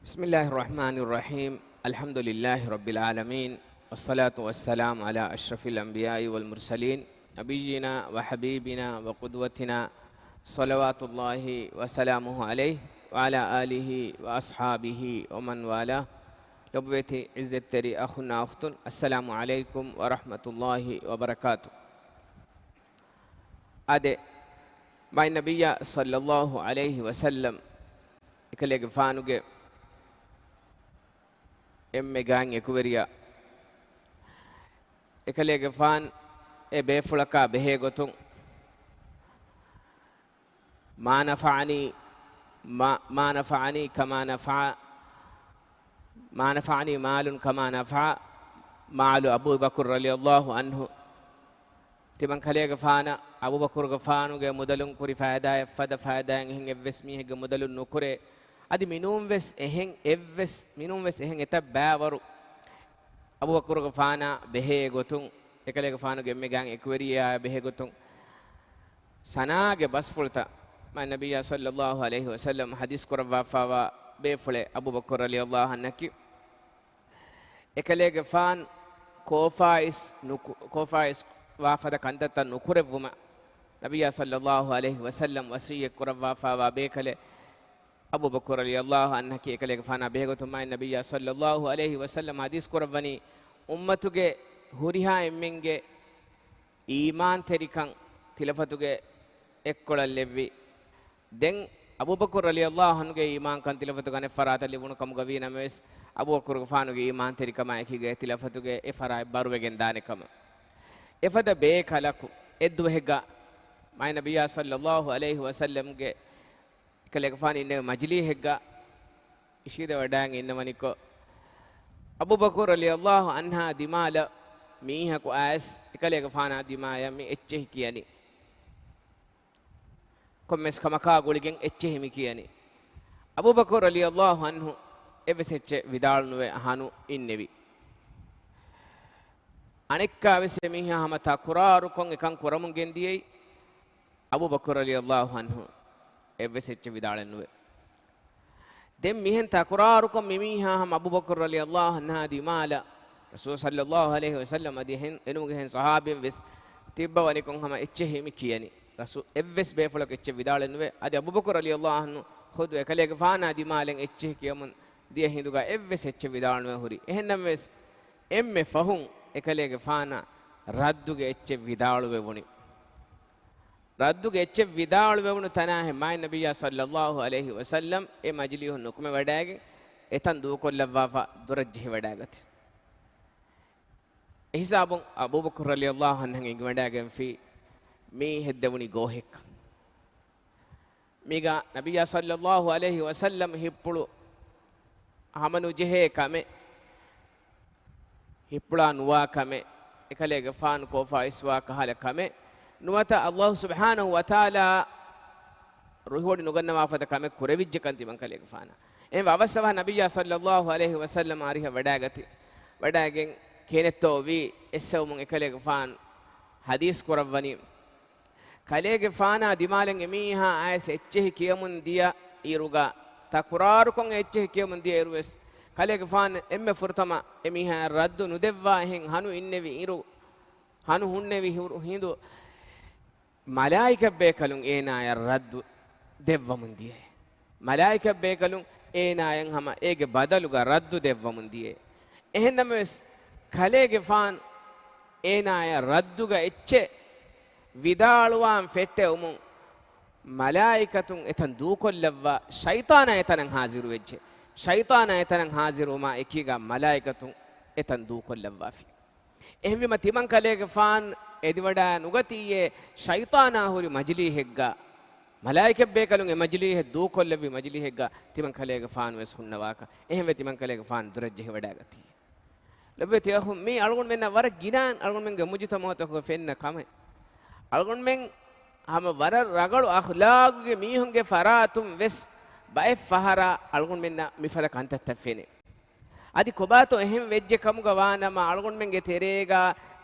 بسم الله الرحمن الرحيم الحمد لله رب العالمين والصلاة والسلام على أشرف الأنبياء والمرسلين نبينا وحبيبنا وقدوتنا صلوات الله وسلامه عليه وعلى آله وأصحابه ومن والاه لبوتي عزة تري أخونا أختن السلام عليكم ورحمة الله وبركاته أدي ما النبي صلى الله عليه وسلم إكليك فانوجي emme gang ekuveriya ekalege fan e be fulaka behe gotun ma nafa'ani kama nafa'ani malun kama nafa'a malu Abu Bakr radiyallahu anhu timan kalege fana Abu Bakr ge fanu ge mudalun kuri faida fada faida hin evesmi ge mudalun nukure adi minum ves ehen eta bævaru Abu Bakr ge fana behe gotun ekale ge fana gemme gang ekveriya behe gotun sanage basfulta ma nabiyya sallallahu alaihi wasallam hadis kurwa fawa befule Abu Bakr radiyallahu anhu ekale ge fan kofais wafada kandata nukurevuma nabiyya sallallahu alaihi wasallam wasiye kurwa fawa bekale Abu Bakr radiyallahu anhu ki ekale fana behegotuma nabiyya sallallahu alaihi wasallam hadis kurawani ummatuge huriha emmenge iman terikan tilafatuge ekkolallevvi den Abu Bakr radiyallahu anhu ge iman kan tilafatu gane farata libunu kam gavina mes Abu Bakr fanuge iman terikama ekige tilafatuge e farai baruwegen dane kama efada be kalaku eddu hega mai nabiyya sallallahu alaihi wasallam ge ekale fani inne majli hegga ishida wadang innamaniko Abu Bakr radiyallahu anha dimala miha ko as ekale fana dimaya mi ecche kiyani kommes kamaka goligen ecche himi kiyani Abu Bakr radiyallahu anhu evesecche vidalnuwe ahanu innevi anekka vese miha hamata quraru kon ekan quramun gendiyei Abu Bakr radiyallahu anhu evesecche vidalennuwe dem mihen takurarukum mimiha ham Abu Bakr radiyallahu anhu dimala Rasul sallallahu alaihi wasallam adihen enuge hen sahabin ves tibba wanikon hama ecche hemi kiyani Rasul evves befulak ecche vidalennuwe adi Abu Bakr radiyallahu anhu khodu ekalege faana dimalen ecche kiyamun diya hinduga evves ecche vidalennuwe huri ehennam ves emme fahun ekalege faana radduge ecche vidaluwe woni radduge ecche vidalu wegunu tanahe mai nabiyya sallallahu alaihi wasallam e majlihu nukume wadage etan du kollawwa durajhi wadagati hisabun Abu Bakr radiyallahu anhu ngi wadage fi mi heddewuni gohek miga nabiyya sallallahu alaihi wasallam hippulu hamanu jehe kame hippula nuwa kame ekalege fan kofa iswa kahala kame nuwata Allah subhanahu wa ta'ala ruhodi nuganna mafata kame kurevijje kanti mankale fana em avasava nabiyya sallallahu alaihi wasallam ariha wadagati wadagen kenetto wi essawmun ekale fan hadis kurawani kalege fana dimalen emiha as ecche kiyamun dia iruga takuraru kon ecche kiyamun dia irwes kalege fan emme furtama emiha raddu nudevva hen hanu innevi iru hanu hunnevi hindu malaika bekalun eenaya raddu devvamun diye malaika bekalun eenayan hama ege badaluga raddu devvamun diye ehennames kalege fan eenaya radduga ecche vidaluwan fette umun malaikatun etan dukollawwa shaytana etanan haziru wejje shaytana etanan haziruma ekiga malaikatun etan dukollawwa fi ehvima timan kalege fan ediwada nugatiye shaytana huri majli hegga malaika bekalun e majli he du kollevi majli hegga timan kalege fan wes hunnawaka ehme timan kalege fan durajje wada gati lebeti ahum mi algun menna war ginan algun men gemujita mota ko fenna kame algun men hama war ragalu akhlaquge mihunge faratum wes bay fahara algun menna mi fara kanta tafene adi kobato ehem vejje kamuga wanama algun menge terega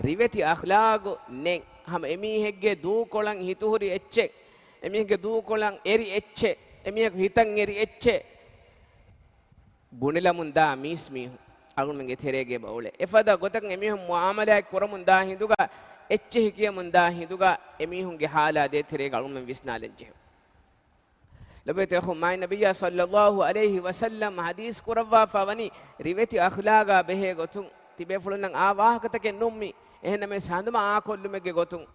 riveti akhlagu nen ham emi hegge du kolan hituhuri ecche emi hegge du kolan eri ecche emi hegge hitan eri ecche bunila munda mismihu algun menge terege bawle efada gotak emihun muamala koramun da hinduga ecche hikiya munda hinduga emihun ge hala de terege algun men visnalenje labete khu mai nabiyya sallallahu alaihi wasallam hadis kurawwa fawani riveti akhlaga behe gotun tibe fulun awahakatake nummi ehna me sanduma a kollumege gotun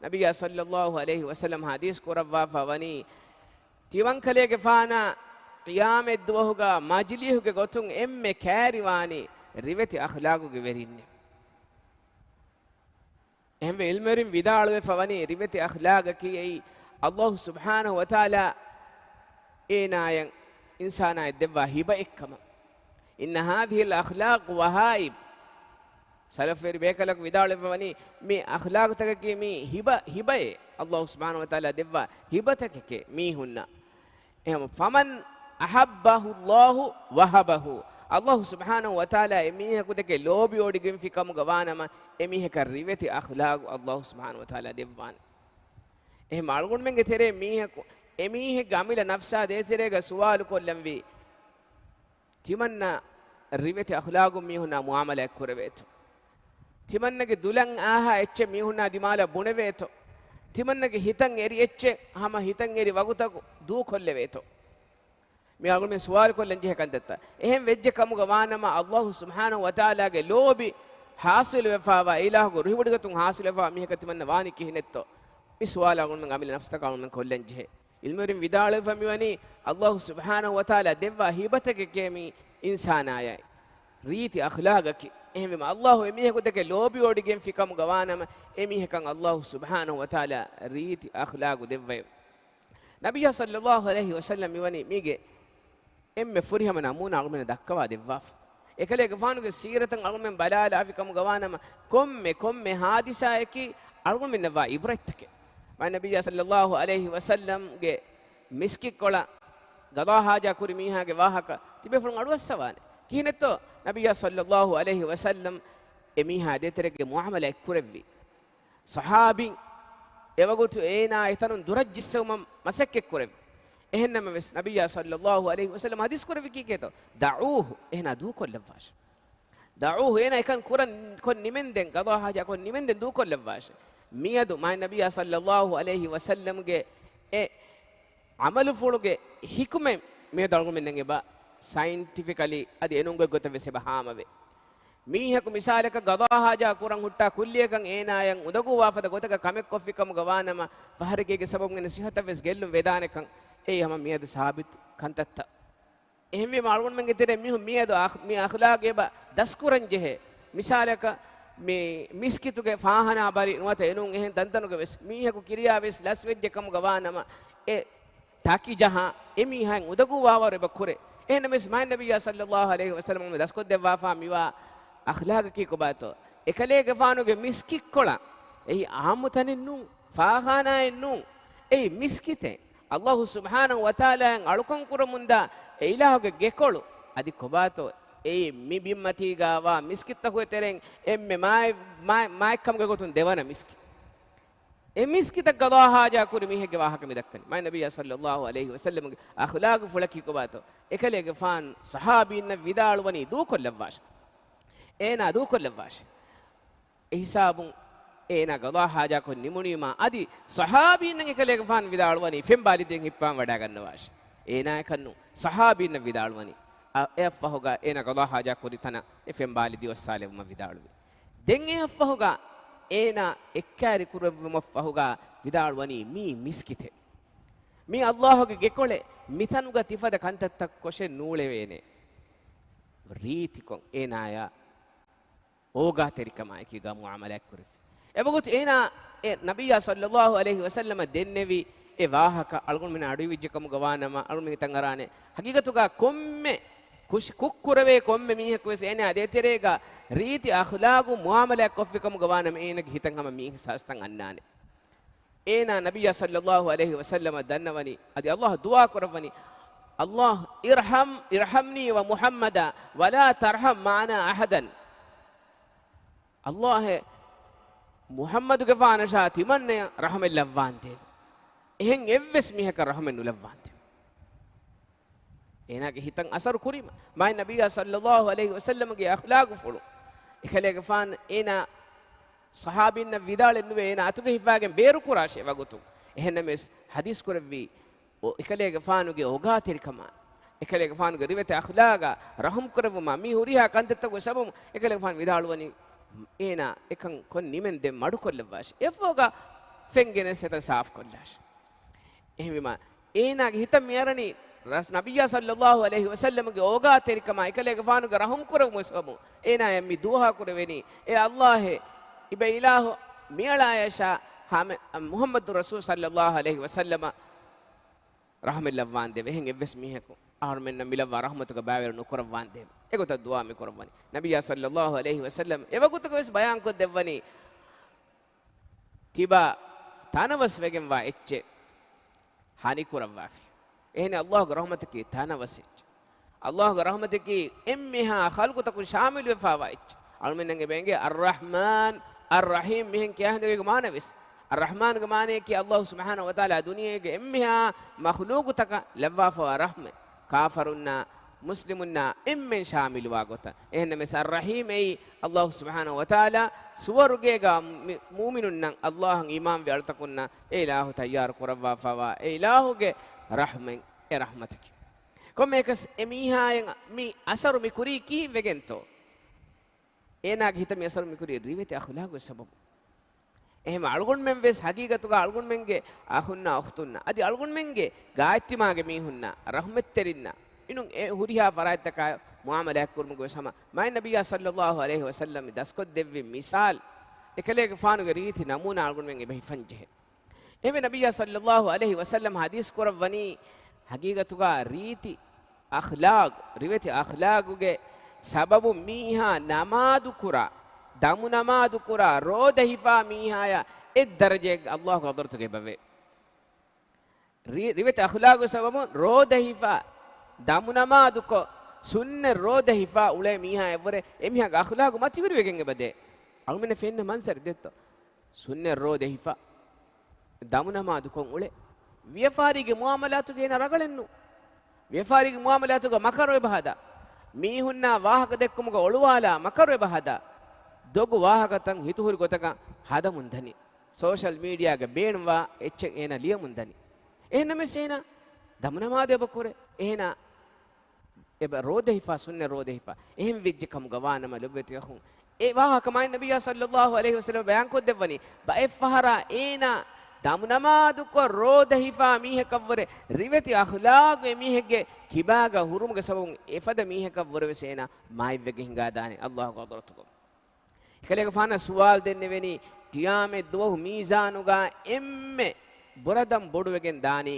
nabiyya sallallahu alaihi wasallam hadis kurawwa fawani tiwan kalege faana qiyamet duwahuga majlihuge gotun emme kæriwani riveti akhlaguge verinne ehme ilmerin vidalwe fawani riveti akhlaga ki ei Allah subhanahu wa taala enayan insana devwa hiba ekkama inna hadhihi al akhlaq wahaib salaferi bekalak vidalwe fawani me akhlaq takake me hibae Allah subhanahu wa taala devwa hibatake me hunna ehma faman ahabbahu Allah wahabahu Allah subhanahu wa taala emihe kudeke lobi odigem fikamu gawanama emihe kar riveti akhlaq Allah subhanahu wa taala devwan ehma algun menge tere mihe emihe gamila nafsa de terega suwal kollamvi timanna riveti akhlaq mihuna muamala kurveto timannage dulan aha ecche mihuna dimala buneveto timannage hitan eri ecche hama hitan eri wagutaku du kolleveto me agul me suwal kollen je kandatta ehem vejje kamu gawanama Allah subhanahu wa taala ge lobi hasil wefawa ilah go rihudigatun hasil wefa miheka timanna wani kihinetto mi suwal agul men amil nafsta kalun men kollen je ilmerin vidale famiwani Allah subhanahu wa taala devwa hibatake kemi insanaya riti akhlaqaki ehme Allah emihe kodake lobi odigem fikamu gawanama emihe kan Allah subhanahu wa taala riti akhlaqu devwa nabiyya sallallahu alaihi wasallam miwani mige emme furihama namuna almen dakkawa devwaf ekale gafanuge siratan almen balala afikamu gawanama komme hadisa eki almen nawa ibratke ma nabiyya sallallahu alaihi wasallam ge miski kola gada haja kuri miha ge wahaka tibe fulun aduwassawani kihinetto nabiyya sallallahu alaihi wasallam emiha deterege muamala ekkurevvi sahabi ewagutu eena itanun durajjissawum masakke kurevvi ehennam ves nabiyya sallallahu alaihi wasallam hadis kurevvi kiketo da'uhu ehna du kollavash da'uhu ena ikan kuran kon nimenden gada haja kon nimenden du kollavash miyadu ma nabiyya sallallahu alaihi wasallam ge e amalu fuluge hikume me dalgu mennenge ba scientifically adi enunge gote vese bahamave mihaku misalaka gada haja kuran hutta kulliyekan enayan udagu wafada gotaka kamek koffikamu gawanama faharigege sababgen sihata ves gellum vedanekan ei hama miyadu sabit kantatta ehme malgun menge tere miyadu mi akhlaqe ba daskuran jehe misalaka me miskituge fahana bari nuwata enun ehen dantanuge ves mihaku kiriya ves lasvejje kamu gawanama e taki jaha emihan udagu waware bakure ehna mes ma nabiyya sallallahu alaihi wasallam me dasko devwa fa miwa akhlaq ki ko bato ekale ge fanuge miskik kola ei ahamutanen nu fahana ennu ei miskite Allah subhanahu wa taala alukon kurumunda eilahoge gekolu adi ko bato ei mi bimmati gawa miskitta ko tereng emme mai kam ge gotun devana miski e miskita gada haja kuri mihege wahaka me dakkani ma nabiyya sallallahu alaihi wasallam akhlaq fulaki ko bato ekale ge fan sahabinna vidalu wani du kollavash ena du kollavash hisabun ena gada haja ko nimunima adi sahabinna ekale ge fan vidalu wani fembali den hippam wada gannawash ena kannu sahabinna vidalu wani efahuga ena gada haja kuri tana fembali diwassale ma vidalu den efahuga ena ekkari kurabuma fahuga vidalu wani mi miskite mi Allahoge gekole mitanuga tifada kantatta koshe nuulevene ritikon enaya oga terikama ekiga muamala kurif ebagut ena nabiyya sallallahu alaihi wasallam dennevi e wahaka algun mena adu vijjakamu gawanama algun mi tangarane hagigatuga komme kukkurave komme mihek wes ene ade terega riti akhlaqu muamala koffikamu gawanama ene hitan hama mi sastan annane ena nabiyya sallallahu alaihi wasallam dannawani adi Allah dua kurawani Allah irhamni wa Muhammada wala tarham ma'ana ahadan Allah Muhammadu ge faana shati manne rahmel lavante ehen evves miheka rahmen lavante එනාගේ හිතන් අසරු කුරීම මයි නබිය සල්ලල්ලාහු අලයිහි වසල්ලම්ගේ අඛලාග් ෆුළු එකලේගේ ෆාන් එනා සහාබින්න විදාලෙන් නුවේ එනා අතුගේ හිෆාගෙන් බේරු කුරාෂේ වගුතු එහෙනම් මේ හදීස් කරවි එකලේගේ ෆානුගේ ඔගාතිරිකම එකලේගේ ෆානුගේ රිවත අඛලාගා රහම් කරවම මි හුරියා කන්තත්තගෝ සබම් එකලේගේ ෆාන් විදාලුවනි එනා එකන් කොන් නිමෙන් දෙ මඩු කොල්ලවාෂ එෆෝගා ෆෙන්ගෙන සෙත සාෆ් කොල්ලාෂ එහෙම එනාගේ හිත මෙරණි නබිය සල්ලල්ලාහු අලයිහි වසල්ලම්ගේ ඕගාතිරිකම එකලේගේ ෆානුගේ රහම් කරවම සබම් එනා යම්මි දුහා කරවෙනි ඒ අල්ලාහේ ඉබ ඉලාහු මියලායෂා මුහම්මදු රසූල් සල්ලල්ලාහු අලයිහි වසල්ලම රහමෙල්ලවාන් දෙව එහෙන් එවස් මිහකු ආර්මෙන්න මිලව රහමතුක බාවර නුකරවාන් දෙව ඒකට දුආ මි කරවනි නබිය සල්ලල්ලාහු අලයිහි වසල්ලම එවගුතක වෙස් බයන් කො දෙවනි තිබා තනවස් වෙගෙන් වා එච්චේ හානි කරවාෆි එහෙනේ අල්ලාහ්ගේ රහමතකේ තනවසෙච්ච අල්ලාහ්ගේ රහමතකේ එම්මිහා ඛල්කුතකු ශාමිල් වෙෆාවා එච්ච අල්මෙන්නගේ බෙන්ගේ අර්රහ්මාන් අර්රහීම් මිහෙන් කියහඳගේ මානවිස් අර්රහ්මාන් ගමානේ කි අල්ලාහ් සුබ්හානහු වතාලා දුනියේගේ එම්මිහා මඛලූකුතක ලව්වාෆා රහම කාෆරුන්නා මුස්ලිමුන්නා එම්මෙන් ශාමිල් වාගොත එහෙනම් මේ අර්රහීම් ඒ අල්ලාහ් සුබ්හානහු වතාලා සුවර්ගේගා මුමිනුන්නම් අල්ලාහ්න් ඊමාන් වලතකුන්නා ඒ ඉලාහු තයාර කරවවාෆා ඒ ඉලාහුගේ රහමෙන් ඒ රහමතක කොමේකස් එමිහායන් මි අසරු මි කුරි කි වෙගෙන්තෝ එනාගේ හිත මෙසර මිකුරි රිවිත අඛලාග සබබ එහෙම අල්ගොන් මෙන් වෙස් හගීගතුග අල්ගොන් මෙන්ගේ අහුන්නා අඛතුන්නා අදි අල්ගොන් මෙන්ගේ ගායත්තිමාගේ මීහුන්නා රහමත්තරින්නා ඉනුන් ඒ හුරිහා ෆරායිත්තක මුආමලයක් කුරුමුගේ සම මයි නබිය සල්ලල්ලාහු අලයිහි වසල්ලම් දස්කොත් දෙවි මිසාල් එකලේගේ ෆානුගේ රීති නමූනා අල්ගොන් මෙන්ගේ බහි ෆන්ජෙ එහෙම නබිය සල්ලල්ලාහු අලයිහි වසල්ලම් හදීස් කරවනි හගීගතුග රීති අඛලාග රිවිත අඛලාගුගේ සබබු මීහා නමාදු කුරා දමු නමාදු කුරා රෝද හිෆා මීහාය එක් දරජෙක් අල්ලාහ් ගදරතගේ බවේ රිවත අඛලාගු සබබු රෝද හිෆා දමු නමාදු කො සුන්න රෝද හිෆා උලේ මීහා එවරේ එමිහා අඛලාගු මතිවිරු වෙගෙන් බදේ අල්මෙන ෆෙන්න මන්සර් දෙත්ත සුන්න රෝද හිෆා දමු නමාදු කො උලේ ව්‍යාපාරිගේ මුආමලාතුගේ නරගලෙන්නු ව්‍යාපාරිගේ මුආමලාතුගේ මකරොය බහදා මීහුන්නා වාහක දෙක්කමුග ඔළුවාලා මකරෙ බහදා දොගු වාහකතන් හිතුහුරු ගොතක හදමුන්දනි සෝෂල් මීඩියාගේ බේණවා එච්ච එන ලියමුන්දනි එහෙනම සේන දමනමාදේ බකුරේ එහෙන එබ රෝදහිෆා සුන්න රෝදහිෆා එහෙම් විජ්ජකම් ගවානම ලොබෙති යහුන් ඒ වාහකමයි නබිය සල්ලල්ලාහු අලයිහි වසල්ලම් බයන් කො දෙවනි බයි ෆහරා එන දමනමාදු කො රෝදහිෆා මීහකවරේ රිවති අඛලාග් මීහගේ කිබාගා හුරුමුගේ සබුන් එෆද මීහකවර වෙසේන මායිවගේ හිඟා දානේ අල්ලාහ් ගදරතුකෝ එකලේක ෆාන සුවාල් දෙන්නේ වෙනි කියාමේ දුවහු මීසානුගා එම්මෙ බොරදම් බොඩුවගෙන් දානි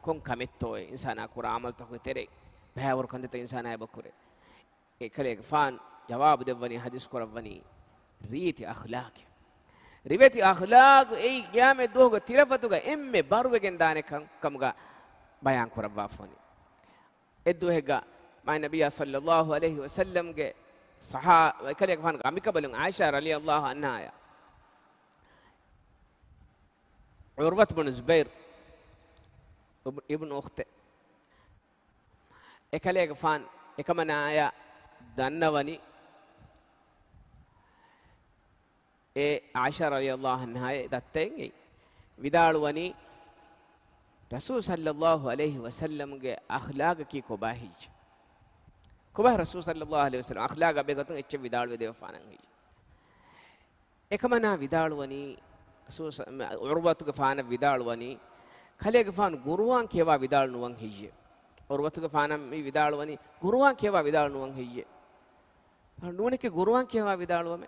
කොන් කමෙත්තෝ ඉන්සානා කුරා අමල් තකෝ තෙරේ බෑවර කන්දත ඉන්සානා බකුරේ එකලේක ෆාන් ජවාබ දෙවනි හදිස් කරවනි රීති අඛලාග් රිවති අඛලාග් ඒ කියාමේ දුවහු තිරෆතුගා එම්මෙ බරුවගෙන් දානේ කමුගා බයන් කරවා ෆෝනි එද්දුහෙගා මයි නබිය සල්ලල්ලාහු අලයිහි වසල්ලම්ගේ සහා එකලේක ෆාන් අමිකබලුන් ආයිෂා රලියල්ලාහු අන්හා උර්වත් බින් සුබෛර් ඉබ්න් උඛ්ත එකලේක ෆාන් එකමනාය දන්නවනි ඒ ආයිෂා රලියල්ලාහු අන්හා දත්තෙන් විදාළුවනි රසූල් සල්ලල්ලාහු අලයිහි වසල්ලම්ගේ අඛලාග කී කොබාහිජ් කොබා රසූල් සල්ලල්ලාහු අලයිහි වසල්ලම් අඛලාග බෙගතුන් එච්ච විදාළුවේ දේවෆානන් හි එකමනා විදාළුවනි රසූල් උර්වතුගේ ෆාන විදාළුවනි කලේගේ ෆාන ගුරුවාන් කියවා විදාළුවන් හිජ්ජ උර්වතුගේ ෆාන මේ විදාළුවනි ගුරුවාන් කියවා විදාළුවන් හිජ්ජ නුවණකේ ගුරුවාන් කියවා විදාළුවම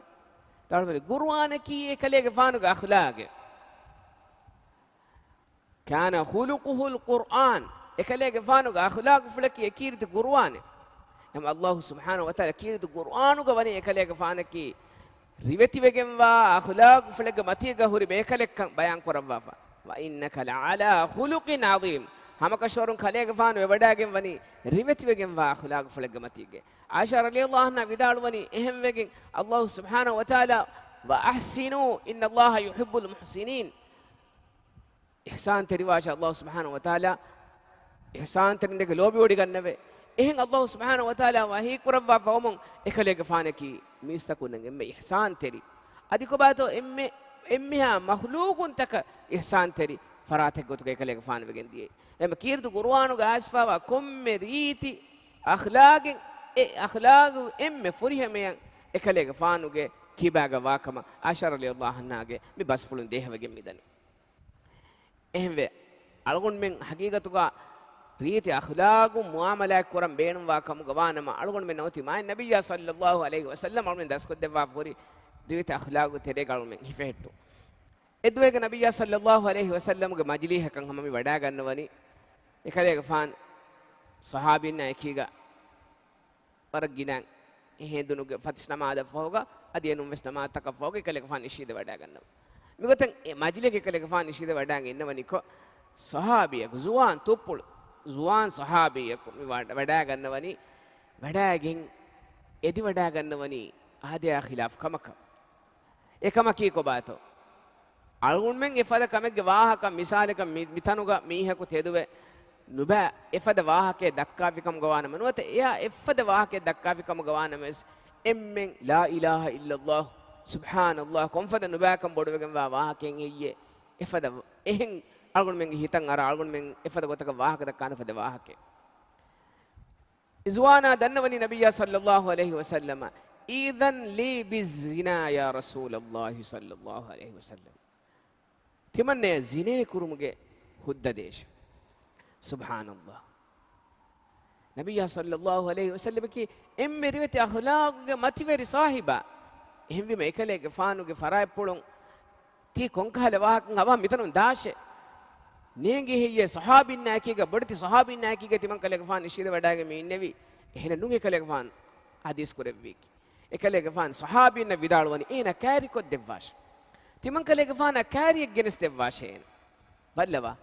තාළුවේ ගුරුවාන කී එකලේගේ ෆානුගේ අඛලාග كان خلقه القرآن إكليك فانوغا أخلاق فلكي أكيرت قرآن هم الله سبحانه وتعالى أكيرت قرآن وغواني إكليك فانكي ريبتي بجنوا أخلاق فلك متيجا هوري بيكلك بيان قربافا وإنك لعلى خلق عظيم هم كشورن كليك فانو يبدأ وني ريبتي بجنوا أخلاق فلك متيجا عائشة رضي الله عنها بدال وني إهم بجن الله سبحانه وتعالى وأحسنوا إن الله يحب المحسنين إحسان تريواش الله سبحانه وتعالى إحسان تريندك لوبي ودي كنبه එහෙන් අල්ලාහ් සුබ්හානහු වතාලා වහී කුරවා ෆවමුන් එකලේක ෆානකි මිස්සකුණන් එම්මෙ ඉහ්සාන් තෙරි අදිකොබාතෝ එම්මිහා මහ්ලූකුන් තක ඉහ්සාන් තෙරි ෆරාතෙක් ගොතුක එකලේක ෆාන වෙගෙන් දියේ එම කීර්තු කුර්ආනුග ආස්ෆාවා කොම්මෙ රීති අඛලාගෙන් අඛලාගු එම්මෙ ෆුරිහමයන් එකලේක ෆානුගේ කිබාග වාකම ආෂා රලියල්ලාහු අන්හාගේ මි බස් ෆුලුන් දේහවගෙන් මිදනි එහෙම්වේ අලගොන් මෙන් හකීගතුගා රීති අඛලාගු මුආමලාක් කරම් බේනුම් වාකම ගවානම අලගොන් මෙන් නවති මා නබියා සල්ලල්ලාහු අලයිහි වසල්ලම් අලුන් දස්කොත් දෙවා ෆුරි රීති අඛලාගු තෙරේ ගලු මෙන් හිෆෙට්ටු එද්වේක නබියා සල්ලල්ලාහු අලයිහි වසල්ලම්ගේ මජ්ලිහකන් හමමි වඩා ගන්නවනි එකලේක ෆාන් සහාබින් එකීගා වරගිනන් එහෙදුනුගේ ෆතිස් නමාද ෆෝගා අදියනුම් වෙස් නමාද තක ෆෝගා එකලේක ෆාන් ඉෂීද වඩා ගන්නවා මිගතන් මජ්ලිහක එකලේක ෆාන් ඉෂීද වඩාගෙන ඉන්නවනි කො සහාබියෙක් සුවාන් තුප්පුල් සුවාන් සහාබියෙක් වඩා ගන්නවනි වඩාගෙන් එදි වඩා ගන්නවනි ආදියා ඛිලාෆ් කමක එකම කී කොබාතෝ අල්ගුන් මෙන් එෆද කමෙක්ගේ වාහක මිසාලක මිතනුග මීහකු තෙදුවේ නුබෑ එෆද වාහකේ දක්කාවිකම් ගවානම නුවත එයා එෆද වාහකේ දක්කාවිකම් ගවානමස් එම්මෙන් ලා ඉලාහා ඉල්ලල්ලාහ් සුබ්හානල්ලාහ් කොම්ෆද නුබෑකම් බොඩවෙගම් වාහකෙන් එయ్యේ එෆද එහෙන් අල්ගුන් මෙන් හිතන් අර අල්ගුන් මෙන් එෆද ගොතක වාහක දක්කාන ෆද වාහකේ ඉස්වානා දන්නවනි නබියා සල්ලල්ලාහු අලයිහි වසල්ලම ඊදන් ලී බිස්සිනා යා රසූලල්ලාහි සල්ලල්ලාහු අලයිහි වසල්ලම තිමන්නේ ziනේ කුරුමුගේ හුද්ද දේශ සුබ්හානල්ලාහ් නබියා සල්ලල්ලාහු අලයිහි වසල්ලම කි එම්මෙ රිවති අඛලාගුගේ මතිවරි සාහිබා එහෙම් විම එකලේගේ ෆානුගේ ෆරායි පුලුන් ති කොංකහල වාහකන් අවා මිතනුන් දාෂේ නේගේ හියේ සහාබින් නැකීගේ බඩති සහාබින් නැකීගේ තිමන් කලේගේ ෆාන් ඉෂීද වඩාගේ මේ ඉන්නේවි එහෙන නුන් එකලේගේ ෆාන් හදීස් කුරෙව්වි එකලේගේ ෆාන් සහාබින් විදාලවනි එන කෑරි කොත් දෙවාෂ තිමන් කලේගේ ෆාන කෑරියක් ගෙනස් දෙවාෂේන බල්ලවා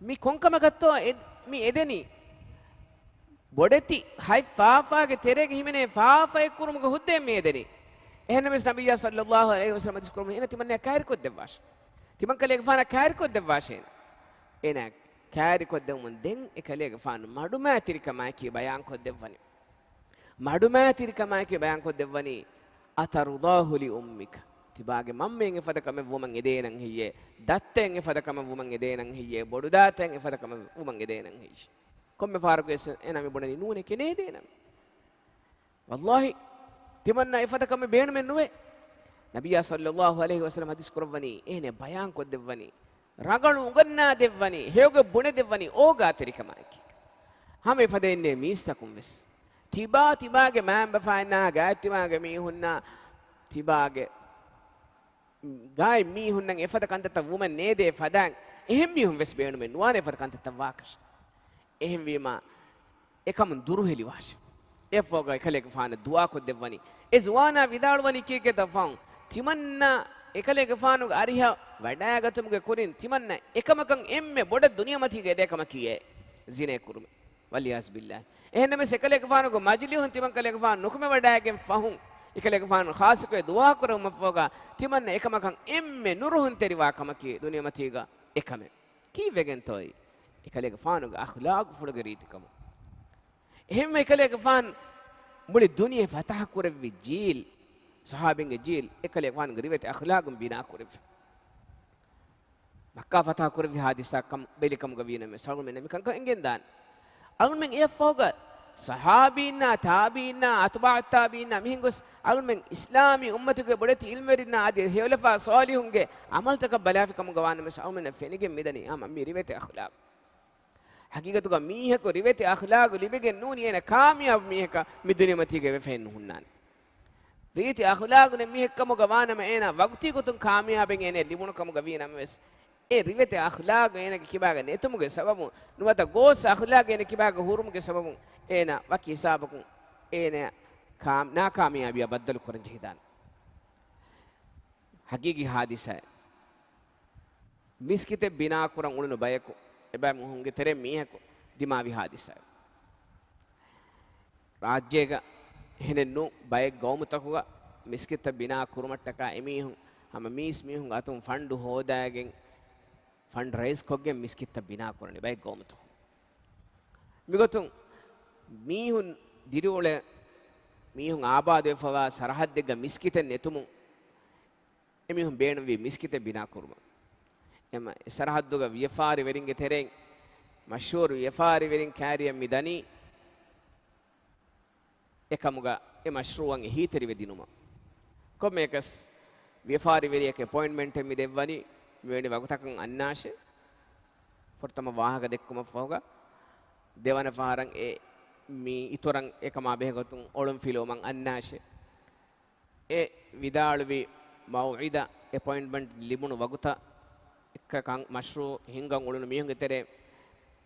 මි කොංකම ගත්තෝ මි එදෙනි බොඩති හයි ෆාෆාගේ තෙරේගේ හිමනේ ෆාෆා කුරුමුගේ හුද්දේ මේ එදෙනි එහෙනම් මෙස් නබියා සල්ලල්ලාහු අලයිහි වසල්ලම දිස් කුරුම එන තිමන් කෑරි කොත් දෙවාෂ තිමන් කලේගේ ෆාන කෑරි කොත් දෙවාෂේන එන කෑරි කොත් දෙමුන් දෙන් එකලේගේ ෆාන මඩුමෑ තිරිකමයි කී බයන් කොත් දෙවනි මඩුමෑ තිරිකමයි කී බයන් කොත් දෙවනි අතරුදාහු ලි උම්මික තිබාගේ මම්මෙන් එෆදකම වුමන් එදේනන් හියේ දත්තෙන් එෆදකම වුමන් එදේනන් හියේ බොඩු දාතෙන් එෆදකම වුමන් එදේනන් හියි කොම්මෙ ෆාරුකෙස් එනමි බොණනි නූනේ කෙනේ දේනම් වල්ලාහි තිමන්න එෆදකම බේන මෙන් නුවේ නබියා සල්ලල්ලාහු අලයිහි වසල්ලම් හදිස් කරවනි එනේ බයන් කොත් දෙවනි රගණු උගන්නා දෙවනි හේග බුණ දෙවනි ඕගා තිරිකමයි කි හැම එෆදෙන්නේ මිස්තකුම් වෙස් තිබාගේ මෑම් බෆානා ගාත්තිමාගේ මීහුන්නා තිබාගේ ගායි මීහුන්නන් එෆද කන්තත වුමන් නේදේ ෆදන් එහෙම් මීහුන් වෙස් බේණු මෙන් නුවානේ එෆද කන්තත වාකෂ එහෙම් වීම එකම දුරුහෙලි වාෂ එෆෝග එකලෙක ෆාන දුවා කො දෙවනි ඒ ජුවානා විදාලවනි කීකේ තෆන් තිමන්න එකලෙක ෆානු අරිහ වඩාගතුමුගේ කුරින් තිමන්න එකමකන් එම්මේ බොඩ දුනියමතිගේ දෙකම කීයේ ziනේ කුරුම වලියාස් බිල්ලා එහෙනම් මේ එකලෙක ෆානුගේ මජ්ලිහුන් තිමන් කලෙක ෆාන නුකම වඩාගෙන් ෆහුන් එකලෙක ෆාන ખાસකේ දුවා කරම ෆෝගා තිමන්න එකමකන් එම්මේ නුරුහුන් තෙරිවා කමකී දුනියමතිගා එකම කීවෙගෙන් තොයි එකලෙක ෆානුගේ අඛලාග් ෆුලගේ රීතිකම එහෙම එකලෙක ෆාන් මුලි දුනියේ ෆතහ කරවි ජීල් සහාබින්ගේ ජීල් එකලෙක ෆානුගේ රිවති අඛලාගුම් බිනා කරවි මක්කා ෆතහ කරවි හාදිසකම් බෙලිකම් ගවිනමේ සල්ගුම් මෙන්න මිකන් කංගෙන් දාන අලුන් මෙන් ඒ ෆෝගා සහාබීන්නා තාබීන්නා අත්බා තාබීන්නා මිහින්ගොස් අලුන් මෙන් ඉස්ලාමී උම්මතුගේ බොඩති ඉල්මරින්නා ආදී හේවලෆා සාලිහුන්ගේ අමල්තක බලාෆිකම් ගවානමේ සල්ගුම් ෆෙනිගෙන් මිදනි ආ මම්මි රිවති අඛලාග් හකීගතුක මීහක රිවති අඛලාග ලිබෙගෙන් නූනි එන කාමියාබ් මීහක මිදුනිමතිගේ වෙෆෙන් නුහුන්නාන රීති අඛලාග නේ මීහකම ගවානම එන වග්ති ගතුන් කාමියාබෙන් එන ලිබුණකම ගවිනම වෙස් ඒ රිවති අඛලාග එන කිබාග නෙතුමුගේ සබමු නුවත ගෝස් අඛලාග එන කිබාග හුරුමුගේ සබමු එන වකි හිසාබකුන් එන නාකාමියාබිය බද්දල් කරන් ජහිදාන හකීගි හාදිසයි මිස්කිතේ බිනා කරන් උණුන බයකෝ එබැයි මුහුන්ගේ තෙරේ මීහකු දිමාවි හාදිසයි රාජ්‍යයක එහෙනෙන්නු බයෙක් ගෞමුතකුග මිස්කිත බිනා කුරුමට්ටක එමීහුන් හම මීස් මීහුන් අතුන් ෆන්ඩු හෝදාගෙන් ෆන්ඩ් රයිස් කොග්ගෙන් මිස්කිත බිනා කරන්නේ බයෙක් ගෞමුතකු මිගතුන් මීහුන් දිරුවල මීහුන් ආබාදේ ෆවා සරහත් දෙක මිස්කිතෙන් එතුමු එමිහුන් බේන වී මිස්කිතේ බිනා කුරුම එම සරහත් දුග වියෆාරි වෙරින්ගේ තෙරෙන් මෂූර් වියෆාරි වෙරින් කෑරියම් මිදනි එකමුග ඒ මෂ්රූවන් හීතරි වෙදිනුම කොමේකස් වියෆාරි වෙරියක අපොයින්ට්මන්ට් එමි දෙවනි මෙවැනි වගතකන් අන්නාෂේ ෆොර්තම වාහක දෙක්කම ෆෝග දෙවන ෆාරන් ඒ මී ඉතරන් එකමා බෙහෙගතුන් ඔලම් ෆිලෝමන් අන්නාෂේ ඒ විදාළුවි මව්යිදා අපොයින්ට්මන්ට් ලිබුණු වගත එකකන් මෂ්රූ හිංගන් උළුණු මීහුන්ගේ තෙරේ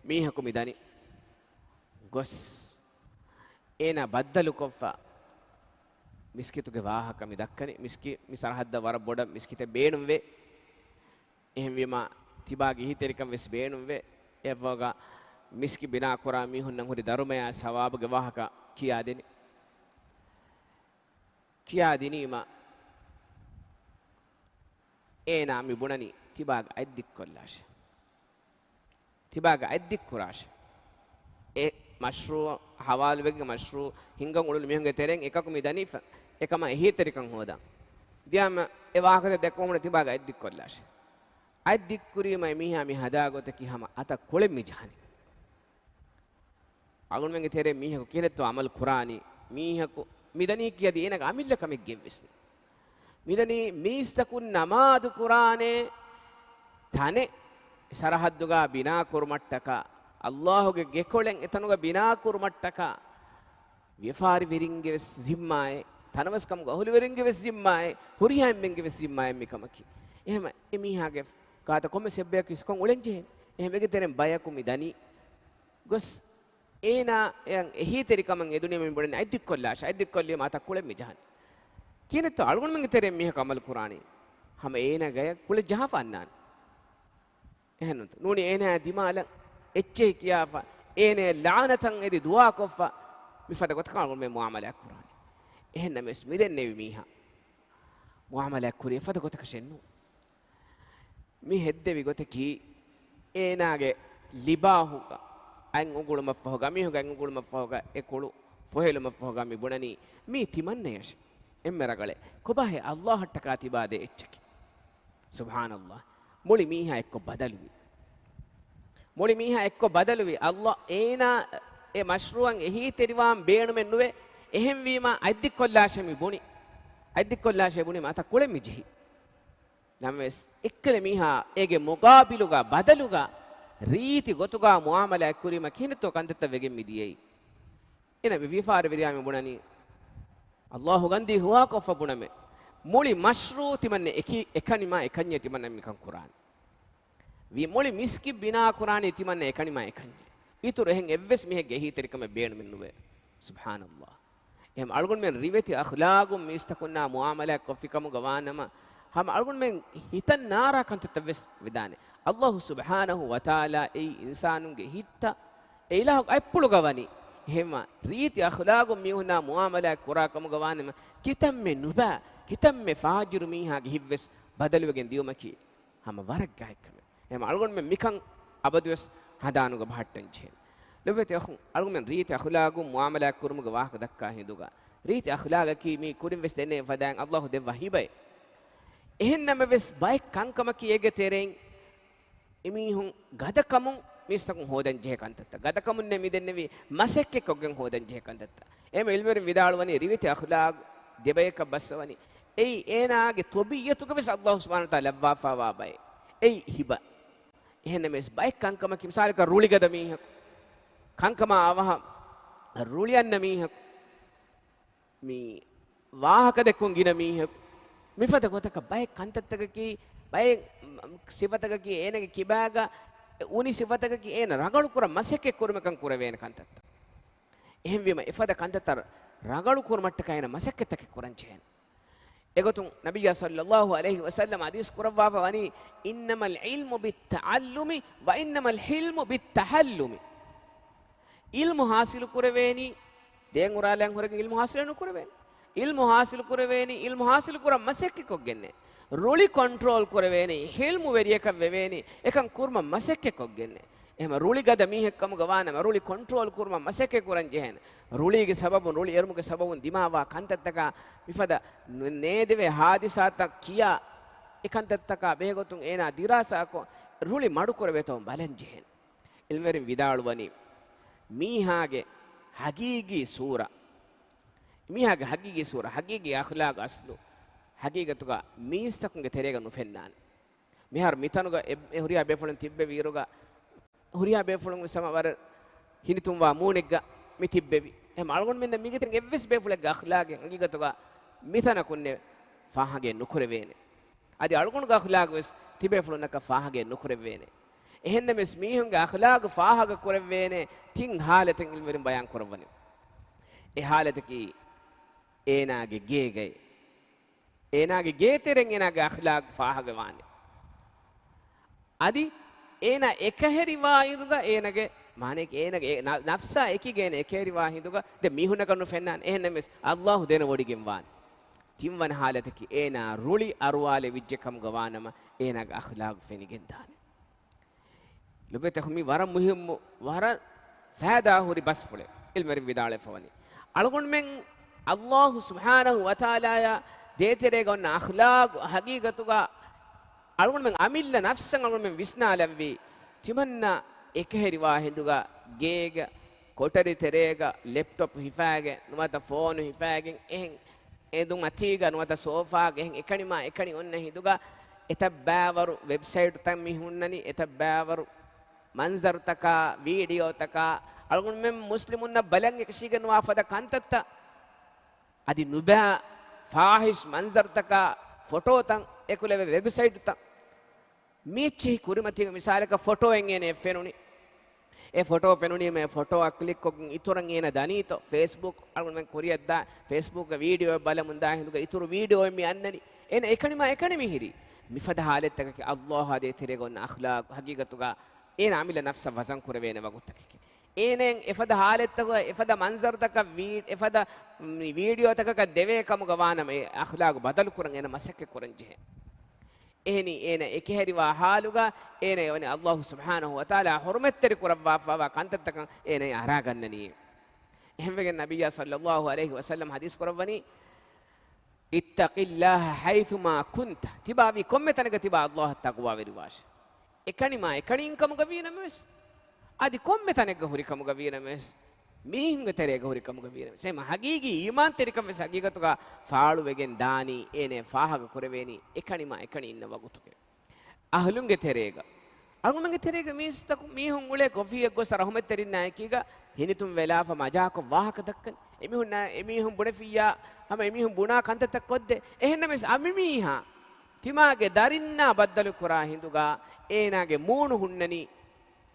මීහකු මිදනි ගොස් ඒන බද්දලු කොෆා මිස්කිතුගේ වාහක මිදක්කනි මිසරහද්ද වර බොඩ මිස්කිතේ බේනුම් වේ එහෙම වීම තිබාගේ හිතේරිකම් වෙස් බේනුම් වේ එවගා මිස්කි බිනා කරා මිහුන් නම් හොරි ධර්මය සවාබගේ වාහක කියා දෙනීම ඒනා මි බුණනි තිබාග අද්දික් කොල්ලාෂ තිබාග අද්දික් කුරාෂ ඒ මෂ්රූ හවාල් වෙගේ මෂ්රූ හිංගන් උළුළු මිහුන්ගේ තෙරෙන් එකකු මිදනි එකම හිතේරිකම් හොදා දියම ඒ වාහක දෙකම තිබාග අද්දික් කොල්ලාෂ අද්දික් කුරීමයි මිහා මි හදාගොත කිහම අත කොළෙ මිජහනි අගුණෙන්ගේ තෙරේ මීහකු කියනත්ව අමල් කුරානි මීහකු මිදනි කියදී එනක අමිල්ල කමෙක් ගෙව්විස්නි මිදනි මීස්තකුන් නමාදු කුරානේ තනේ සරහද්දුගා බිනා කුරුමට්ටක අල්ලාහුගේ ගෙකොලෙන් එතනුග බිනා කුරුමට්ටක විෆාරි විරින්ගේ සිම්මායේ තනවස්කම් ගහුලි විරින්ගේ සිම්මායේ හුරියම්ෙන්ගේ සිම්මායේ මිකමකි එහෙම එමීහාගේ කාත කොම සෙබ්බයක් ඉස්කොන් උලෙන්ජේ එහෙම ගේ තෙරෙන් බයකු මිදනි ගොස් ඒනා යන් එහිතරිකමන් එදුනේ මෙන් බොඩනේ අයිද්දික් කොල්ලාෂ අයිද්දික් කොල්ලිය මාත කුලෙ මිජහන් කියනත අලුගුන් මං තෙරෙන් මිහ කමල් කුරානි හැම ඒනා ගය කුල ජහපන්නාන් එහෙනුත් නූනි ඒනා දිමාල එච්චේ කියාෆා ඒනේ ලානතන් එදි දුවා කොෆා මිෆද කොට කලුගුන් මේ මුආමලයක් කුරානි එහෙන්න මෙස් මිදෙන්නේ මීහා මුආමලයක් කුරිය ෆද කොට කෂෙන්නු මි හෙද්දෙවි කොට කි ඒනාගේ ලිබාහුගා අන් උගුළුම ෆහගා මිහුගා උගුළුම ෆහගා එකුළු ෆොහෙලම ෆහගා මි බුණනි මි තිමන්නේයෂ එම්මරගලේ කොබහේ අල්ලාහට කාතිබාදේ එච්චකි සුබ්හානල්ලාහ් මොලි මීහා එක්ක බදලුවි අල්ලාහ් ඒනා ඒ මෂ්රූන් එහි තෙරිවාම් බේණුමෙන් නුවේ එහෙම් වීම අයිද්දික් කොල්ලාෂෙමි බුණි අයිද්දික් කොල්ලාෂෙ බුණි මත කුලෙ මිජහි නම්වස් එක්කල මීහා ඒගේ මුගාබිලුගා බදලුගා ರೀತಿ ಗೊತ್ತುಗ ಮುಆಮಲ ಕುರಿಮ ಕಿನಿತೋ ಕಂದತ್ತ ವೆಗೆ ಮಿದಿಯೈ ಇನ ವಿಫಾರ ವಿರಿಯಾಮಿ ಬುಣನಿ ಅಲ್ಲಾಹು ಗಂದಿ ಹುವಾ ಕೊಫ ಬುಣಮೆ ಮುಳಿ ಮಶ್ರೂತಿ ಮನ್ನೆ ಎಕನಿಮ ಎಕನ್ಯತಿ ಮನ್ನ ಮಿಕಂ ಕುರಾನ್ ವಿ ಮುಳಿ ಮಿಸ್ಕಿ ಬಿನಾ ಕುರಾನ್ ಇತಿ ಮನ್ನೆ ಎಕನಿಮ ಎಕನ್ಯ ಇತುರ ಹೆಂ ಎವ್ವೆಸ್ ಮಿಹೆಗೆ ಹೀತರಿಕಮ ಬೇಣ ಮಿನ್ನುವೆ ಸುಬ್ಹಾನಲ್ಲಾಹ್ ಎಂ ಅಳ್ಗುನ್ ಮೆನ್ ರಿವೆತಿ ಅಖ್ಲಾಗು ಮಿಸ್ತಕುನ್ನ ಮುಆಮಲ ಕೊಫಿಕಮ ಗವಾನಮ ಹಮ ಅಳ್ಗುನ್ ಮೆನ್ ಹಿತನ್ ನಾರಾ ಕಂತತ್ತ ವೆಸ್ ವಿದಾನೆ ಅಲ್ಲಾಹು ಸುಬ್ಹಾನಹು ವತಾಲಾ ಈ ಇನ್ಸಾನುಗೆ ಹಿತ್ತ ಇಲಾಹು ಅಪ್ಪುಳು ಗವನಿ ಹೆಮ ರೀತಿ ಅಖ್ಲಾಗು ಮಿಹುನಾ ಮುಆಮಲ ಕುರಾಕಮ ಗವಾನಮ ಕಿತಮ್ಮೆ ನುಬಾ ಕಿತಮ್ಮೆ ಫಾಜಿರು ಮೀಹಾಗೆ ಹಿವ್ವೆಸ್ ಬದಲುವೆಗೆ ದಿಯುಮಕಿ ಹಮ ವರಗ್ ಗಾಯಕಮೆ ಹೆಮ ಅಳ್ಗುನ್ ಮೆನ್ ಮಿಕಂ ಅಬದುವೆಸ್ ಹದಾನುಗ ಭಾಟ್ಟಂಚೆ ಲವೆತೆ ಅಖು ಅಳ್ಗುನ್ ಮೆನ್ ರೀತಿ ಅಖ್ಲಾಗು ಮುಆಮಲ ಕುರುಮುಗ ವಾಹಕ ದಕ್ಕಾ ಹಿಂದುಗ ರೀತಿ ಅಖ್ಲಾಗಕಿ ಮಿ ಕುರಿಂ ವೆಸ್ ದೆನೆ ಫದಾನ್ ಅಲ್ಲಾಹು ದೆವ್ವ ಹಿಬೈ එහෙන්නම වෙස් බයි කංකමකි ඒගේ තෙරෙන් එමිහුන් ගදකමුන් මිස්තකුන් හොදන් ජේකන්තත්ත ගදකමුන් නෙමිදෙන්නේවි මසෙක් එක්කගෙන් හොදන් ජේකන්තත්ත එමෙ ඉල්මරින් විදාලවනි රිවිත අඛලාග් දෙබයක බස්සවනි එයි ඒනාගේ තොබියතුක වෙස් අල්ලාහ් සුබ්හානහු තාලා ලබ්වාෆා බයි එයි හිබ එහෙන්නම වෙස් බයි කංකමකි මිසාලක රුලිගද මීහ කංකම ආවහ රුලියන්න මීහ මී වාහක දෙකුන් ගින මීහ මිෆත ගොතක බය කන්තත්තකකි බය සිවතකකි ඒනගේ කිබාග උනි සිවතකකි ඒන රගලු කුර මසෙක් කුරමකන් කුර වේන කන්තත්ත එහෙම වීම ඉෆද කන්තතර රගලු කුරමට්ටක ඒන මසෙක් තක කුරංචේන එගොතුන් නබිය සල්ලල්ලාහු අලයිහි වසල්ලම හදීස් කුරවාව වනි ඉන්නමල් ඉල්මු බිත්තඅල්ලුමි ව ඉන්නමල් හිල්මු බිත්තහල්ලුමි ඉල්මු හාසිල් කුරවේනි දෙන් උරාලයන් හොරගේ ඉල්මු හාසිල් කුරවේනි ಇಲ್ಮು ಹಾಸಿಲು ಕುರವೇನಿ ಇಲ್ಮು ಹಾಸಿಲು ಕುರ ಮಸೆಕ್ಕೆ ಕೊಗ್ಗೆನ್ನೆ ರುಳಿ ಕಂಟ್ರೋಲ್ ಕುರವೇನಿ ಹಿಲ್ಮು ವೆರಿಯಕ ವೆವೇನಿ ಏಕಂ ಕುರ್ಮ ಮಸೆಕ್ಕೆ ಕೊಗ್ಗೆನ್ನೆ එහෙම රුලි ගද මීහෙක්කම ගවානම රුලි කොන්ට්‍රෝල් කුරුම මසකේ කුරන් ජෙහෙන රුලිගේ සබබුන් රුලි එරුමුගේ සබබුන් දිමාවා කන්තත්තක විපද නේදවේ හාදිසාත කියා එකන්තත්තක බේගොතුන් ඒනා දිරාසාකෝ රුලි මඩු කරවෙතොම් බලන් ජෙහෙන ඉල්මරින් විදාළුවනි මීහාගේ හගීගී සූරා මීහාගේ හගීගී සූරා හගීගී අඛලාග අස්ලු හගීගතුක මීස්තකුගේ තෙරේග නුෆෙන්නාන මිහාර මිතනුග හුරියා බේෆලන් තිබ්බේ වීරුග හුරියා බේෆලන් සමවර හිනිතුම්වා මූනෙග්ග මිතිබ්බෙවි එහෙම අලගොන් මෙන්න මිගෙතෙන් එව්ස් බේෆලෙග්ග අඛලාගෙන් හගීගතුක මිතනකුන්නේ ෆාහගේ නුකුර වේනේ අදි අලගොන් ග අඛලාග වෙස් තිබේෆලනක ෆාහගේ නුකුර වේනේ එහෙන්න මෙස් මීහුන්ගේ අඛලාග ෆාහග කුර වේනේ තින් හාලතෙන් ඉල්මරින් බයන් කරවන්නේ ඒ හාලතකි ඒනාගේ ගේගේ ඒනාගේ ගේතරෙන් ඒනාගේ අඛලාග ෆාහග වානේ අදි ඒන එකහෙරි වාහිදුග ඒනගේ මානෙක ඒනගේ නෆ්සා එකිගෙන එකහෙරි වාහිදුග ද මිහුන කනු ෆෙන්නන් එහෙන්න මෙස් අල්ලාහ් දෙන වඩිගෙන් වාන තිම්වන හාලතකි ඒනා රුලි අරුවාලේ විජ්ජකම් ගවානම ඒනගේ අඛලාග ෆෙනිගෙන් දානේ ලොබෙතඛමි වර මුහිම් වර ෆාදා හුරි බස්ෆුලේ ඉල්මරි විදාලේ ෆවනි අලගොන් මෙන් අල්ලාහ් සුබ්හානහු වතාලා දේතරේ ගොන්න අඛලාග හගීගතුගා අලගොන් මෙන් අමිල්ල නෆ්සන් අලගොන් මෙන් විස්නාලම් වී තිමන්න එකහෙරි වාහිදුගා ගේග කොටරි තෙරේග ලැප්ටොප් හිෆාගේ නුමත ෆෝන් හිෆාගෙන් එහෙන් එදුම් අතීග නුමත සෝෆාගේ එහෙන් එකණි ඔන්න හිදුගා එතබ්බාවරු වෙබ්සයිට් තම් මිහුන්නනි එතබ්බාවරු ಮಂಜರ್ ತಕ ವಿಡಿಯೋ ತಕ ಅಲ್ಗೊಂಡು ಮೆಮ್ ಮುಸ್ಲಿಮುನ್ನ ಬಲಂಗೆ ಕಶಿಗನ್ ವಾಫದ ಕಂತತ್ತ ಅದಿ ನುಬಾ ಫಾಹಿಶ್ ಮಂಜರ್ ತಕ ಫೋಟೋ ತಂ ಎಕುಲೆವೆ ವೆಬ್ಸೈಟ್ ತಂ ಮೀಚಿ ಕುರಿಮತಿಗ ಮಿಸಾಲಕ ಫೋಟೋ ಎಂಗೇನೆ ಫೆನುನಿ ಎ ಫೋಟೋ ಫೆನುನಿ ಮೆ ಫೋಟೋ ಕ್ಲಿಕ್ ಕೊಗಿನ್ ಇತುರಂ ಏನ ದನೀತೋ ಫೇಸ್ಬುಕ್ ಅಲ್ಗೊಂಡು ಮೆಂ ಕುರಿಯದ್ದ ಫೇಸ್ಬುಕ್ ವಿಡಿಯೋ ಬಲ ಮುಂದಾ ಹಿಂದುಗ ಇತುರು ವಿಡಿಯೋ ಮಿ ಅನ್ನನಿ ಏನ ಎಕಣಿ ಮಿಹಿರಿ ಮಿಫದ ಹಾಲೆತ್ ತಕ ಅಲ್ಲಾಹ್ ಅದೇ ತಿರೆಗೊನ್ನ ಅಖ್ಲಾಕ್ ಹಕೀಗತುಗ ಏನ ಆಮಿಲ ನಫ್ಸ ವಜನ್ ಕುರವೇನೆ ವಗುತ್ತಕ್ಕೆ ಏನೇನ್ ಎಫದ ಹಾಲೆತ್ ತಕ ಎಫದ ಮಂಜರ್ ತಕ ಎಫದ ವಿಡಿಯೋ ತಕ ದೆವೆ ಕಮುಗ ವಾನಮೆ ಅಖ್ಲಾಕ್ ಬದಲು ಕುರಂ ಏನ ಮಸಕ್ಕೆ ಕುರಂಜೆ ehni ena ekeheriwa haluga ena yoni Allah subhanahu wa taala hurmetteri kurabwa fa kantattakan ena ara gannani ehmegen nabiyya sallallahu alaihi wasallam hadis kurabwani ittaqillaha haythuma kunta tibawi kommetanaga tiba Allah taqwa veriwash ekanima ekaninkamuga winames adi kommetanaga hurikamuga winames මීහුන්ගේ තෙරේක හුරිකමුග වීරම සේම හගීගී ඊමාන් තෙරිකම් වෙස හගීගතුක ෆාළු වෙගෙන් දානි එනේ ෆාහග කුරවේනි එකණිම එකණි ඉන්න වගුතුකේ අහලුන්ගේ තෙරේක අගුමගේ තෙරේක මීස්තකු මීහුන් උලේ coffee එක ගොස රහමත් තෙරින් නැහැ කීග හිනිතුම් වෙලාව මජාක වාහක දක්කන එමිහුන් එමිහුන් බුණෆියා හැම එමිහුන් බුණා කන්තතක් කොද්දේ එහෙන්න mess අමිමීහා තිමාගේ දරින්නා බද්දලු කුරා හිඳුගා ඒනාගේ මූණු හුන්නනි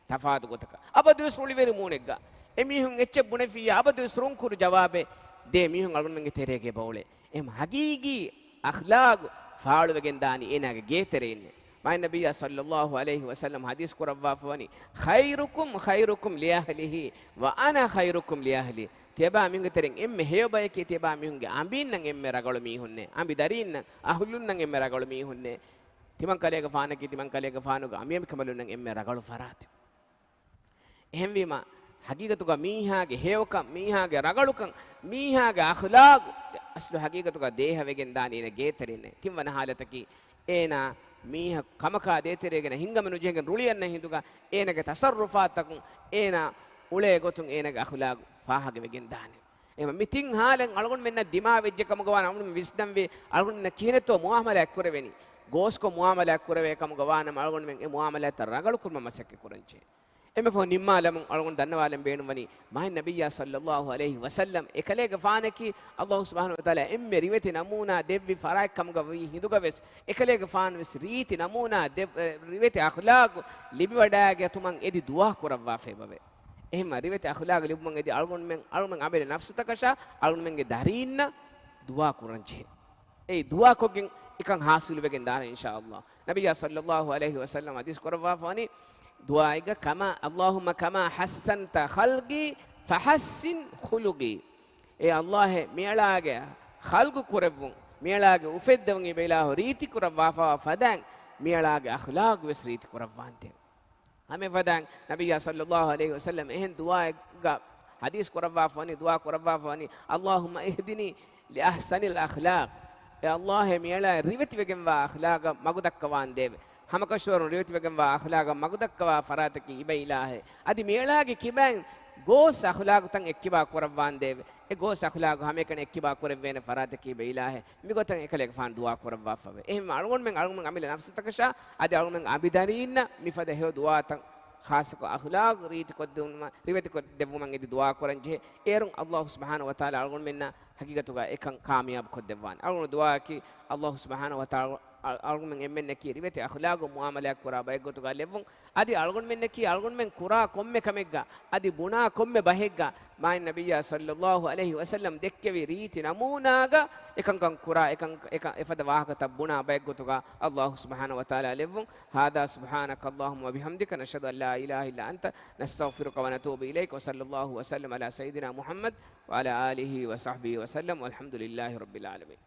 තෆාදු ගොතක අබදුස් රුලි වෙරි මූණෙක්ගා එමිහුන් එච්ච බුණෆියා අබදු ස්රුන්කුරු ජවාබේ දේ මිහුන් අලුන්ගේ තෙරේගේ බවුලේ එම් හගීගී අඛලාග් ෆාළු වෙගෙන් දානි එනාගේ ගේතරේ ඉන්නේ මයි නබිය සල්ලල්ලාහු අලයිහි වසල්ලම් හදීස් කුරවවා ෆවනි ඛෛරුකුම් ලියහලිහි ව අනා ඛෛරුකුම් ලියහලි තියබා මිහුන්ගේ තෙරෙන් එම්මෙ හේබයකේ තියබා මිහුන්ගේ අඹින් නම් එම්මෙ රගල මිහුන්නේ අඹි දරින් නම් අහුලුන් නම් එම්මෙ රගල මිහුන්නේ තිමන් කලේක ෆානකි තිමන් කලේක ෆානුග අමියම් කමලුන් නම් එම්මෙ රගල ෆරාත් එහෙම් වීම ಹಗೀಗತುಗ ಮೀಹಾಗೆ ಹೇವಕಂ ಮೀಹಾಗೆ ರಗಳುಕಂ ಮೀಹಾಗೆ ಅಖ್ಲಾಗ್ ಅಸ್ಲು ಹಗೀಗತುಗ ದೇಹವೆಗೆನ್ ದಾನಿನ ಗೇತರಿನೆ ತಿಮ್ಮನ ಹಾಲತಕಿ ಏನ ಮೀಹ ಕಮಕ ದೇತರೆಗೆನ ಹಿಂಗಮನು ಜೆಗೆನ್ ರುಳಿಯನ್ನ ಹಿಂದುಗ ಏನಗೆ ತಸರ್ರುಫಾತಕಂ ಏನ ಉಳೆ ಗೊತುಂ ಏನಗೆ ಅಖ್ಲಾಗ್ ಫಾಹಗೆ ವೆಗೆನ್ ದಾನಿ එම මිතින් හාලෙන් අලගොන් මෙන්න දිමා වෙජ්ජ කමගවා නමුන විස්දම් වේ අලගොන් න කීනතෝ මුආමලයක් කරවෙනි ගෝස්කෝ මුආමලයක් කරවේ කමගවා නම් අලගොන් මෙන් ඒ මුආමලයට රගලු කුර්ම මසක් කරංචේ එමෙ ෆෝ නිම්මාලම් අලගොන් දන්නවාලම් බේනුවනි මහන් නබියා සල්ලල්ලාහු අලයිහි වසල්ලම් එකලේක ෆානකි අල්ලාහ් සුබ්හානහු වතාලා එම්මෙ රිවෙති නමූනා දෙව්වි ෆරාක් කමගවි හිදුගවෙස් එකලේක ෆාන වෙස් රීති නමූනා රිවෙති අඛලාග් ලිබි වඩාගේ තුමන් එදි දුවා කරවවා ෆේබවේ එහෙම රිවෙති අඛලාග ලිබුමන් එදි අලගොන් අබෙල නෆ්සතකෂා අලගොන් මෙන්ගේ දරින්න දුවා කරංචේ ඒ දුවා කොගෙන් එකන් හාසිල් වෙගෙන් දාන ඉන්ෂාඅල්ලාහ් නබියා සල්ලල්ලාහු අලයිහි වසල්ලම් හදීස් කරවවා ෆානි දුආයිග කමා අල්ලාහුම්ම කමා හස්සන්ත ඛල්ගි ෆහස්සින් ඛුලුගි ඒ අල්ලාහ් මියලාගේ ඛල්ගු කුරවුන් මියලාගේ උෆෙද්දවන් ඒ බේලා රීති කුරවා ෆදන් මියලාගේ අඛලාග් වෙස් රීති කුරවාන්තේ hame fadan nabiyya sallallahu alaihi wasallam ehen du'a ga hadis korabba fani du'a korabba fani allahumma ihdini li ahsanil akhlaq ya allah miyala riveti wegen wa akhlaqa magudakkawan deve hamakashwarun riveti wegen wa akhlaqa magudakkawa farataki ibe ilahe adi miyala ge kiben gos akhlaq tan ekkiba korabwan deve e gos akhlaq hame kan ekkiba korevene farataki ibe ilahe mi gotan ekale fan du'a korabwa fave ehim algon men amile nafsu takasha adi algon men abidarinna mi fada he du'a tan خاص کو اخلاق ریت کو ریت کو دبو منگے دعا کرن جے ایرن اللہ سبحانہ و تعالی algon menna حقیقت ga ekan kamyab ko dewan algon dua ki allah subhanahu wa ta'ala algon men emmen ki rimete akhlaq muamala kura bay gotu ga levun adi algon men ki algon men kura komme kamegga adi buna komme bahegga mai nabiyya sallallahu alaihi wasallam dekkevi riti namuna ga ekan kan kura ekan efada wahaka tabuna bay gotu ga allah subhanahu wa ta'ala levun hada subhanaka allahumma bihamdika nashhadu an la ilaha illa anta nastaghfiruka wa natubu ilayk wa sallallahu wa sallam ala sayidina muhammad wa ala alihi wa sahbihi wa sallam walhamdulillahi rabbil alamin.